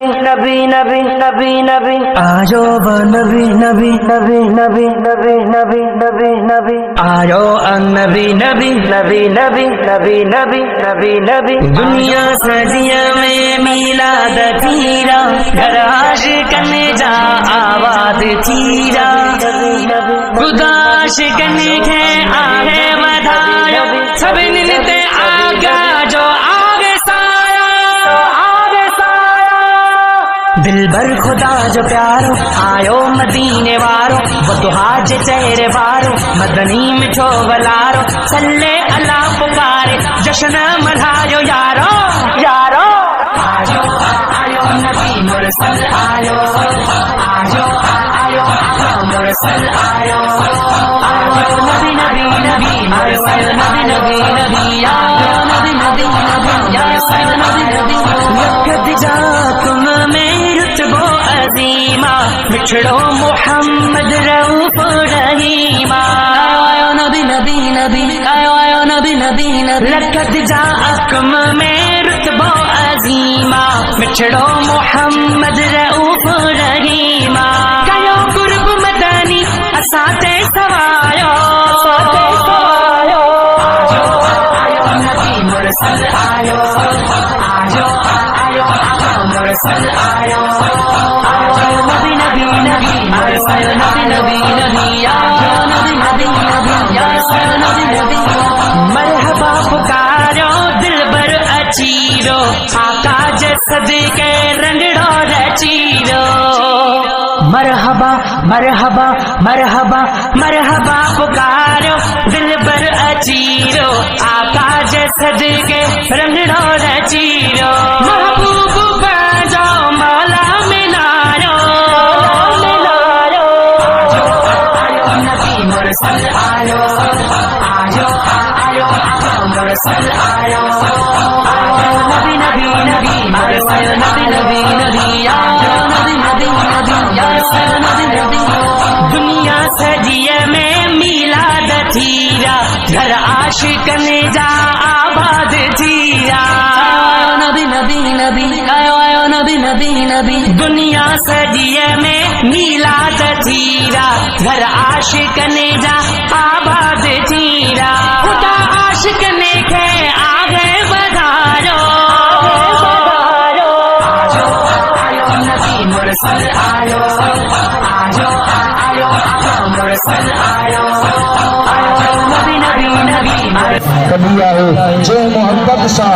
نبی نبی نبی نبی آجو نبی نبی نبی نبی نبی نبی نبی نبی آجو نبی نبی نبی نبی نبی نبی نبی نبی دنیا سجیا میں میلاد تیرا گھر عاشقن جا آباد تیرا خدا عاشقن کے آگے بدھایا سب نلتے آگا جو آگے سایہ دل بر خدا جو پیارو آیو مدینے وارو وہ تو حاج چہرے وارو مدنی میں چھو ولارو صلی اللہ پکارے جشن مناؤ یارو یارو آجو آیو نبی مرسل آیو آجو آیو مرسل آیو آیو نبی نبی نبی مرسل نبی نبی نبی آیو نبی نبی نبی مرسل نبی نبی لقد جاءكم من رتبو عظیما بچھڑو محمد رؤوف رحیما آیو نبی نبی نبی آیو نبی نبی نبی لقد جاءكم من رتبو عظیما بچھڑو محمد رؤوف رحیما کیو قرب مدنی اساتے سوایو آیو نبی مرسل آیو آجو مرسل آیو نبی نبی نبی مرسل نبی نبی نبی آیو نبی نبی نبی مرسل نبی نبی مرحبا پکارو دل بر اچیرو آقا جسد کے رنگڑو رچیرو مرحبا مرحبا مرحبا مرحبا پکارو دل بر اچیرو آقا جسد کے رنگڑو رچیرو محبوب بجاؤ مولا ملارو آیو نبی مرسل آیو آجو آیو مرسل آیو نبی نبی نبی مرسل نبی نبی نبی آیو نبی نبی نبی مرسل نبی نبی دنیا سجیے میں میلاد تھیرا گھر عاشقن جا آباد تھیرا نبی نبی نبی آیو نبی نبی نبی دنیا سجیے میں میلاد تھیرا گھر عاشقن جا آباد تھیرا خدا عاشقن کے آگے بدھارو آیو نبی مرسل آیو آجو آیو مرسل آیو نبی نبی نبی کبھی آئے جو محبت سا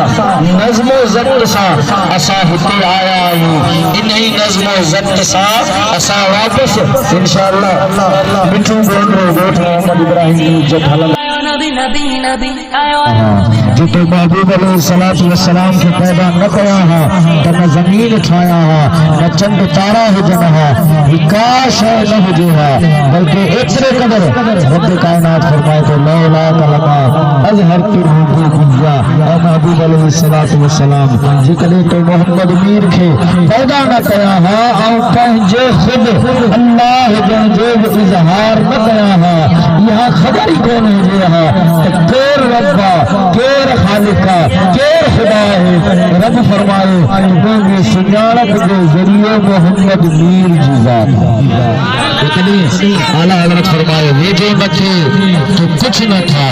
نظم و ضبط سا اسا ہتے آیا آئیں انہی نظم و ضبط سا اسا واپس انشاءاللہ مٹھو بولو گوٹھ محمد ابراہیم جب حلال نبی نبی نبی جو تو محبوب علیہ السلام کے پیدا نہ کیا ہاں نہ زمین اٹھایا ہاں نہ چند تارا ہو جنا ہاں وکاش ہے نہ ہو جہا بلکہ اتنے قدر رب کائنات فرمائے تو لولا کلمہ اظہر کی روح دنیا اے محبوب علیہ السلام جی کلے تو محمد میر کے پیدا نہ کیا ہاں اور پہنجے خود اللہ جو اظہار نہ کیا ہاں یہاں خبر ہی کون ہے جی ہاں کیر ربا کیر خالقہ کیر خدا ہے رب فرمائے کہ سنیارت کے ذریعے محمد میر جی ذات اتنی اعلیٰ حضرت فرمائے وہ جو نہ تھے تو کچھ نہ تھا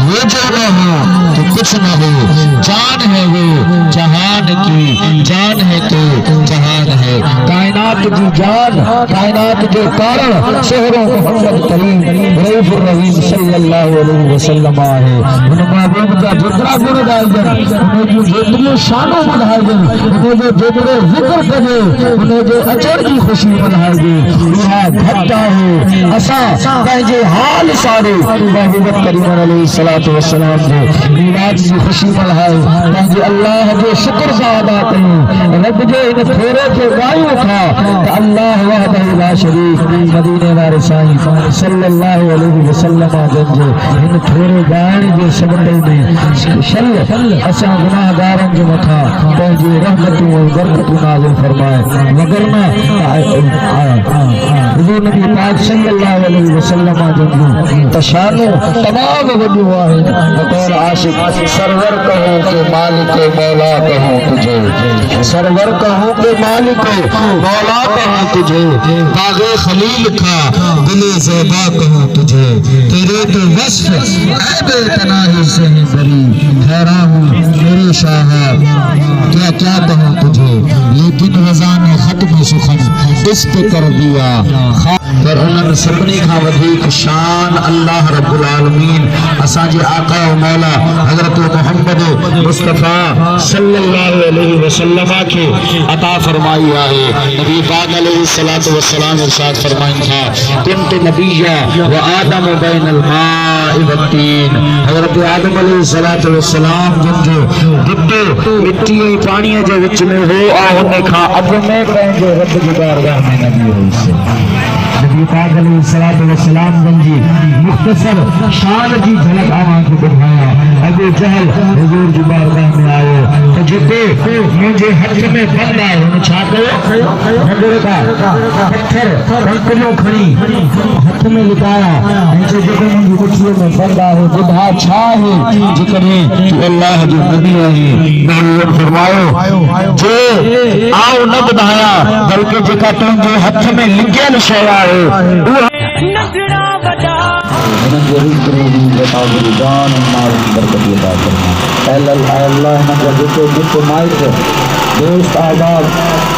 وہ جو نہ ہو تو کچھ نہ ہو جان ہے وہ جہان کی جان ہے تو جہان ہے کائنات کی جان کائنات کے کارن شہروں محمد کریم رئیف الرحیم صلی اللہ علیہ وسلم آئے انہیں محبوب کا جتنا گن گائے گئے انہیں جو جتنی شانوں بڑھائے گئے انہیں جو جتنے ذکر کرے انہیں جو اچر کی خوشی بڑھائے گئے یہاں گھٹا ہے اسا پہنجے حال سارے محبوب کریم علیہ السلام نے میلاد کی خوشی بڑھائے پہنجے اللہ جو شکر زیادہ کریں رب جو ان پھیرے کے وائیو تھا کہ اللہ وحدہ لا شریف مدینے وار سائیں صلی اللہ علیہ وسلم جنجے ان پھیرے گائن جو سبندے میں شل اسا گناہ گارن جو متھا پہنجے رحمتوں و برکتوں نازل فرمائے وگرنہ حضور نبی پاک صلی اللہ علیہ وسلم جنجے تشانو تمام ولی واحد بطور عاشق سرور کہوں کہ مالک مولا کہوں تجھے سرور کہوں کہ مالک مولا کہوں تجھے باغ خلیل کا دل زیبا کہوں تجھے تیرے تو وصف عیب تناہی سے ہی بری حیران ہوں میرے شاہ کیا کیا کہوں تجھے لیکن رضا نے ختم سخن اس پہ کر دیا پر انہوں سبنی کھا ودھیک شان اللہ رب العالمین اساں جی آقا و مولا حضرت محمد مصطفیٰ صلی اللہ علیہ وسلم کے عطا فرمائی آئے نبی پاک علیہ السلام ارشاد فرمائیں تھا کنت نبیہ و آدم بین الماء والتین حضرت آدم علیہ السلام جن جو دبے مٹی پانی جو وچ میں ہو آہنے کھا اب میں پہنجے رب کی بارگاہ میں نبی ہوئی سے نبی پاک علیہ السلام گنجی مختصر شان جی جھلک آوان کو بڑھایا ابو جہل حضور کی بارگاہ میں آئے تو جتے مجھے حق میں بند آئے انہوں چھاکو نگر کا پتھر رنکلوں کھڑی حق میں لکایا انچے جتے مجھے کچھوں میں بند آئے جدھا چھاہے جتنے تو اللہ جو نبی آئے نبی فرماؤ جو آؤ نہ بدھایا بلکہ جکا تم جو حق میں لگیا شہر آئے نظرہ بدا دوست آباد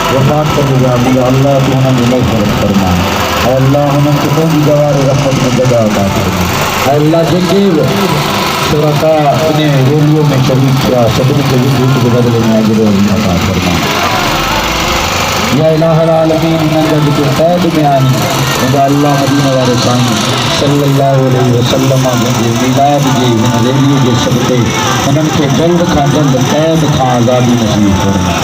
وفات کر دیا مجھے اللہ تو انہوں نے مغفرت فرما اللہ انہوں کو کوئی جوار رحمت میں جگہ عطا فرما اللہ جنگیل شرکا انہیں ریلیوں میں شریک کیا سبن کے وجود کے بدلے میں اجر و عطا فرما یا الہ العالمین انہوں نے جو قید میں آئی مجھے اللہ مدینہ وارثانی صلی اللہ علیہ وسلم جنگی میلاد جی ان ریلیوں کے صدقے انہوں کے جلد کا جلد قید کا آزادی نصیب کرنا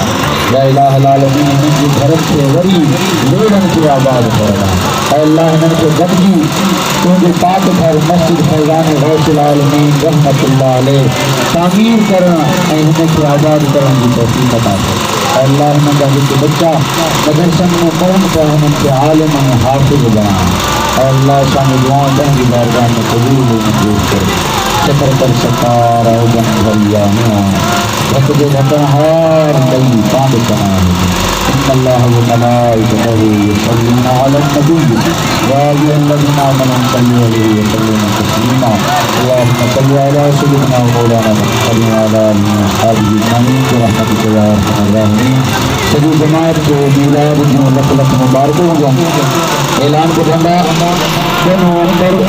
یا الہ العالمین انہوں کے گھرت سے وری لیلن کی آباد کرنا اے اللہ انہوں کے گھرگی کیونکہ پاک گھر مسجد فیضان غوث العالمین رحمت اللہ علیہ تعمیر کرنا اے انہوں کے آباد کرنا کی توفیق عطا کرنا اے اللہ انہوں کا بچہ مدرسن میں قوم کا انہوں کے عالم و حافظ بنا اے اللہ شان دعاؤں دیں کی بارگاہ میں قبول و منظور کر شکر کر سکار او جن بھلیا میں وقت دے جتا ہار لئی پاند کنا ان اللہ و ملائکتہ یصلون علی النبی یا ایھا الذین آمنوا صلوا علیہ وسلم تسلیما اللهم صل علی سیدنا مولانا محمد وعلی آلہ وصحبہ اجمعین برحمتک یا ارحم الراحمین سبھی جماعت کو میلاد جو لکھ لکھ مبارک ہوں گا اعلان کو ڈھنڈا دونوں اندر